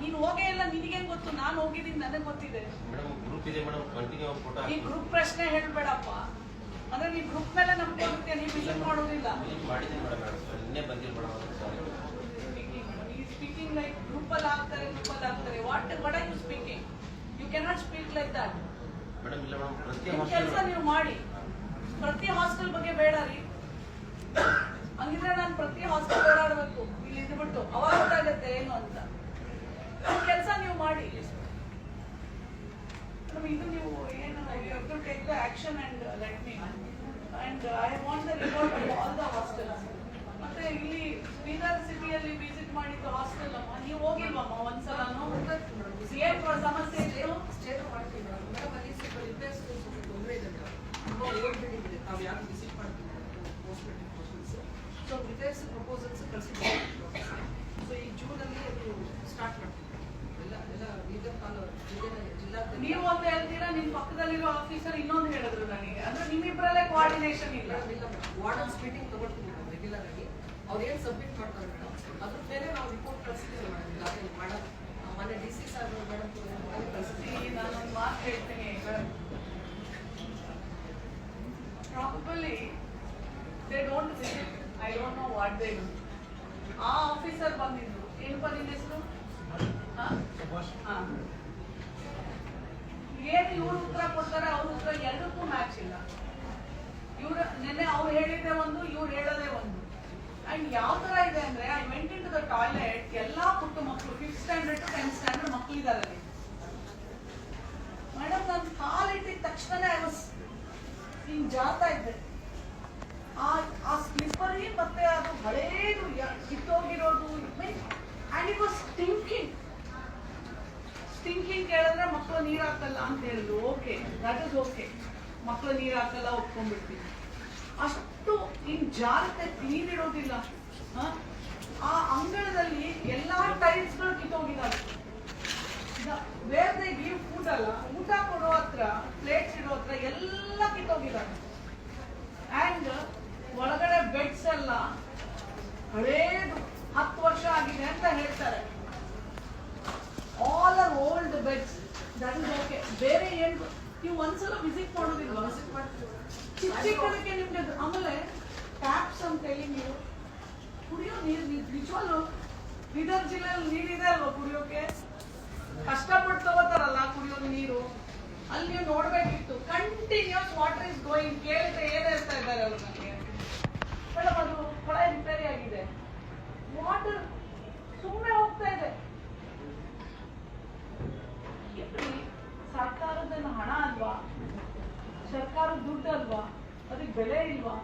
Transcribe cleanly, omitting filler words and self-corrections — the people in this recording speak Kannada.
ನೀನು ಹೋಗೇ ಇಲ್ಲ, ನಿನಗೆ ಗೊತ್ತು? ನಾನು ಹೋಗಿದ್ದೀನಿ, ನನಗೆ ಗೊತ್ತಿದೆ. ಈ ಗ್ರೂಪ್ ಪ್ರಶ್ನೆ ಹೇಳ್ಬೇಡಪ್ಪ. ಅಂದ್ರೆ ನೀ ಗ್ರೂಪ್ ಮೇಲೆ ನಂಬ್ಕೊಂಡಿರ್ತೀಯ, ನೀವು ವಿಸಿಟ್ ಮಾಡೋದಿಲ್ಲ. ಸ್ಪೀಕಿಂಗ್ ಲೈಕ್ ಗ್ರೂಪ್ ಅಲ್ಲಿ ಆಗ್ತಾರೆ. What are you speaking? You cannot speak like that. ಕೆಲಸ ನೀವು ಮಾಡಿ. ಪ್ರತಿ ಹಾಸ್ಟೆಲ್ ಬಗ್ಗೆ ಬೇಡ ರೀ. ಹಂಗಿದ್ರೆ ನಾನು ಪ್ರತಿ ಹಾಸ್ಟೆಲ್ ಓಡಾಡಬೇಕು ಇಲ್ಲಿ ಇದ್ಬಿಟ್ಟು, ಅವಾಗ ಗೊತ್ತಾಗತ್ತೆ ಏನು ಅಂತ. ಕೆಲಸ ನೀವು ಮಾಡಿ. ಇದು ನೀವು ಏನು take the action and let me. And I want the report of all the hostels. ಮತ್ತೆ ಇಲ್ಲಿ ಬೀದರ್ ಸಿಟಿಯಲ್ಲಿ ವಿಸಿಟ್ ಮಾಡಿದ್ದು ಹಾಸ್ಟೆಲ್ ಅಮ್ಮ, ನೀವು ಹೋಗಿಲ್ವಮ್ಮ ಒಂದ್ಸಲನು? ಏನ್ ಸಮಸ್ಯೆ ಇತ್ತು? ಸ್ಟೇಟ್ ಮಾಡ್ತೀವಿ ಮೇಡಮ್. ಅಲ್ಲಿ ಸ್ವಲ್ಪ ರಿಪೇರ್ಸ್ ಸ್ವಲ್ಪ ತೊಂದರೆ ಇದೆ ಮೇಡಮ್. ತುಂಬ ಓಲ್ಡ್ ಬಿಲ್ಡಿಂಗ್ ಇದೆ. ನಾವು ಯಾರು ವಿಸಿಟ್ ಮಾಡ್ತೀವಿ post proposals. So repairs proposals ಕಳಿಸಿದ್ದೀವಿ. ಸೊ ಈ ಜೂನಲ್ಲಿ ಅದು ಸ್ಟಾರ್ಟ್ ಮಾಡ್ತೀವಿ. ಎಲ್ಲ ಬೀದರ್ ಜಿಲ್ಲಾ. ನೀವು ಅಂತ ಹೇಳ್ತೀರಾ, ನಿಮ್ ಪಕ್ಕದಲ್ಲಿರೋ ಆಫೀಸರ್ ಇನ್ನೊಂದು ಹೇಳಿದ್ರು ನನಗೆ. ಅಂದ್ರೆ ನಿಮ್ಮಿಬ್ಬರಲ್ಲೇ ಕೋಆರ್ಡಿನೇಷನ್ ಇಲ್ಲ. ವಾರ್ಡನ್ಸ್ ಮೀಟಿಂಗ್ ತಗೊಳ್ತೀವಿ ಮೇಡಮ್ ರೆಗ್ಯುಲರ್ ಆಗಿ. ಅವ್ರು ಏನು ಸಬ್ಮಿಟ್ ಮಾಡ್ತಾರೆ ಮೇಡಮ್, ಅದ್ರ ಮೇಲೆ ನಾವು ರಿಪೋರ್ಟ್ ಕಳಿಸ್ತೀವಿ ಮೇಡಮ್. ಮಾಡೋದು ಮೊನ್ನೆ DC ಸರ್ ಮೇಡಮ್ ಕಳಿಸ್ತೀವಿ. ನಾನೊಂದು ಮಾತು ಹೇಳ್ತೀನಿ. Probably they don't visit. I don't know what they do. ಆ ಆಫೀಸರ್ ಬಂದಿದ್ರು. ಏನು ಬಂದಿದ್ದ ಹೆಸರು? ಏನು ಇವ್ರು ಉತ್ತರ ಕೊಡ್ತಾರೆ, ಅವ್ರ ಉತ್ತರ ಎರಡಕ್ಕೂ ಮ್ಯಾಚ್ ಇಲ್ಲ. ಇವ್ರು ನೆನ್ನೆ ಅವ್ರು ಹೇಳಿದ್ರೆ ಒಂದು, ಇವ್ರು ಹೇಳೋದೇ ಒಂದು. ಅಂಡ್ ಯಾವ ತರ ಇದೆ ಅಂದ್ರೆ, I went in to the toilet. ಎಲ್ಲಾ ಪುಟ್ಟ ಮಕ್ಕಳು 5th standard to 10th standard ಮಕ್ಕಳಿದ್ದಾರೆ ಮೇಡಮ್. ನಾನು ಕಾಲಿಟ್ಟಿದ ತಕ್ಷಣ ಐ ವಾಸ್ ಹಿಂಗ್ ಜಾತಾ ಇದ್ದೆ. ಆ ಸ್ಲಿಪ್ಪರಿ ಮತ್ತೆ ಅದು ಹಳೇದು ಕಿತ್ತೋಗಿರೋದು. ಅಂಡ್ ಇಟ್ ವಾಸ್ ಸ್ಟಿಂಕಿಂಗ್ ಕೇಳಿದ್ರೆ ಮಕ್ಕಳು ನೀರು ಹಾಕಲ್ಲ ಅಂತ ಹೇಳಿದ್ರು. Okay, that is okay. ಮಕ್ಕಳು ನೀರು ಹಾಕಲ್ಲ, ಒಪ್ಕೊಂಡ್ಬಿಡ್ತೀನಿ. ಅಷ್ಟು ಹಿಂಗ್ ಜಾರತೆ, ಕ್ಲೀನ್ ಇಡೋದಿಲ್ಲ. ಆ ಅಂಗಳದಲ್ಲಿ ಎಲ್ಲಾ ಟೈಲ್ಸ್ಗಳು ಕಿತ್ತೋಗಿದ್ದಾವೆ. ವೇರ್ ದೇ ಗಿವ್ ಫುಡ್ ಅಲ್ಲ, ಊಟ ಕೊಡೋ ಹತ್ರ, ಪ್ಲೇಟ್ಸ್ ಇಡೋ ಹತ್ರ ಎಲ್ಲ ಕಿತ್ತೋಗಿದ್ದಾವೆ. ಅಂಡ್ ಒಳಗಡೆ ಬೆಡ್ಸ್ ಎಲ್ಲ ಹಳೇದು, 10 ವರ್ಷ ಆಗಿದೆ ಅಂತ ಹೇಳ್ತಾರೆ. All are old beds. That is okay. ಬೇರೆ ಏನು ನೀವು ಒಂದ್ಸಲ ವಿಸಿಟ್ ಮಾಡೋದಿಲ್ವಾ? ವಿಸಿಟ್ ಮಾಡ್ತೀವಿ. ಚಿಕ್ಕದಕ್ಕೆ ನಿಮ್ಗೆ. ಆಮೇಲೆ ಟ್ಯಾಪ್ಸ್ ಅಂತ ಹೇಳಿ ನೀವು ಕುಡಿಯೋ ನೀರು ನಿಜವಾಗ್ಲು ಬೀದರ್ ಜಿಲ್ಲೆಯಲ್ಲಿ ನೀರಿದೆ ಅಲ್ವಾ ಕುಡಿಯೋಕೆ? ಕಷ್ಟಪಟ್ಟು ತಗೋತಾರಲ್ಲ ಕುಡಿಯೋ ನೀರು. ಅಲ್ಲಿ ನೀವು ನೋಡ್ಬೇಕಿತ್ತು. Continuous water is going. ಕೇಳಿದ್ರೆ ಏನ್ ಹೇಳ್ತಾ ಇದ್ದಾರೆ ಅವರು ನನಗೆ? ಮೇಡಮ್ ಅದು ಕೊಳೆ ರಿಪೇರಿ ಆಗಿದೆ, ವಾಟರ್ ಸುಮ್ಮನೆ ಹೋಗ್ತಾ ಇದೆ. ಸರ್ಕಾರದ ಹಣ ಅಲ್ವಾ? ಸರ್ಕಾರದ ದುಡ್ಡು ಅಲ್ವಾ? ಅದಕ್ಕೆ ಬೆಲೆ ಇಲ್ವಾ?